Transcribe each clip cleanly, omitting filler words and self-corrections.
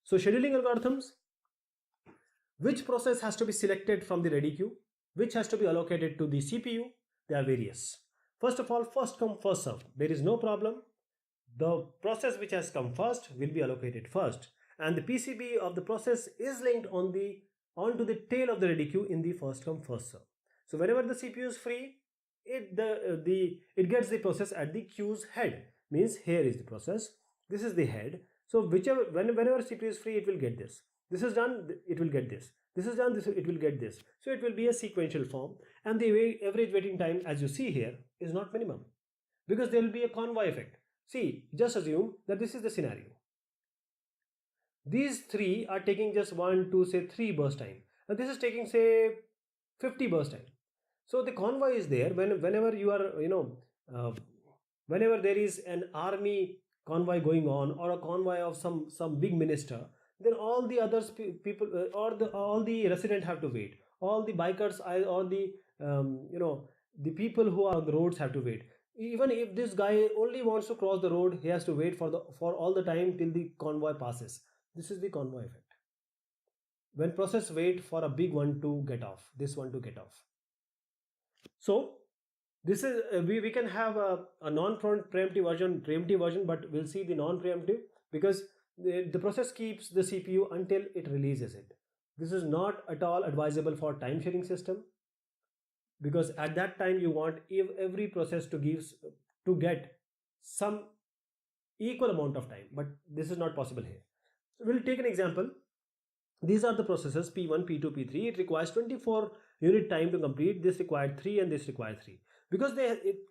So scheduling algorithms, which process has to be selected from the ready queue, which has to be allocated to the CPU, they are various. First of all, first come first serve. There is no problem. The process which has come first will be allocated first, and the PCB of the process is linked onto the tail of the ready queue in the first come first serve. So whenever the CPU is free, it gets the process at the queue's head. Means here is the process, this is the head. So whenever CPU is free, it will get this. This is done, it will get this. This is done, it will get this. So it will be a sequential form, and the average waiting time, as you see here, is not minimum, because there will be a convoy effect. See, just assume that this is the scenario. These three are taking just 1, 2, say 3 burst time, and this is taking say 50 burst time. So the convoy is there. Whenever you are, whenever there is an army convoy going on, or a convoy of some big minister, then all the other people all the residents have to wait. All the bikers, or the people who are on the roads have to wait. Even if this guy only wants to cross the road, he has to wait for all the time till the convoy passes. This is the convoy effect. When process wait for a big one to get off, this one to get off. So this is we can have a preemptive version, but we'll see the non-preemptive, because the process keeps the CPU until it releases it. This is not at all advisable for time sharing system, because at that time you want every process to get some equal amount of time, but this is not possible here. So we'll take an example. These are the processes P1, P2, P3. It requires 24 unit time to complete. This required 3 and this required 3. Because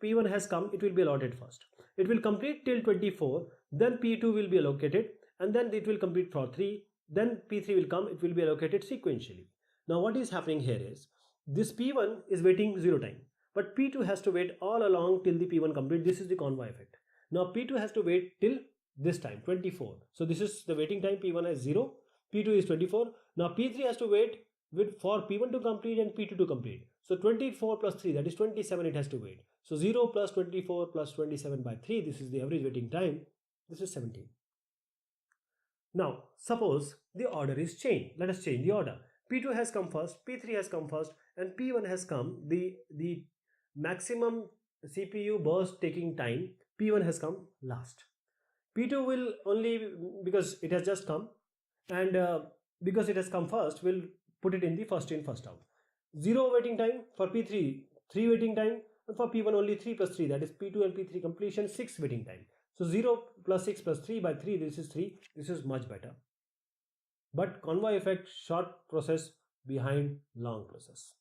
P1 has come, it will be allotted first. It will complete till 24, then P2 will be allocated, and then it will complete for 3. Then P3 will come, it will be allocated sequentially. Now what is happening here is, this P1 is waiting 0 time, but P2 has to wait all along till the P1 complete. This is the convoy effect. Now P2 has to wait till this time, 24. So this is the waiting time. P1 is 0, P2 is 24. Now P3 has to wait for P1 to complete and P2 to complete. So 24 plus 3, that is 27, it has to wait. So 0 plus 24 plus 27 by 3, this is the average waiting time. This is 17. Now suppose the order is changed. Let us change the order. P2 has come first, P3 has come first, and P1 has come. The maximum CPU burst taking time, P1 has come last. P2 will only, because it has just come, and because it has come first, will put it in the first in first out. 0 waiting time for P3, 3 waiting time, and for P1 only 3 plus 3, that is P2 and P3 completion, 6 waiting time. So 0 plus 6 plus 3 by 3, this is 3. This is much better. But convoy effect, short process behind long process.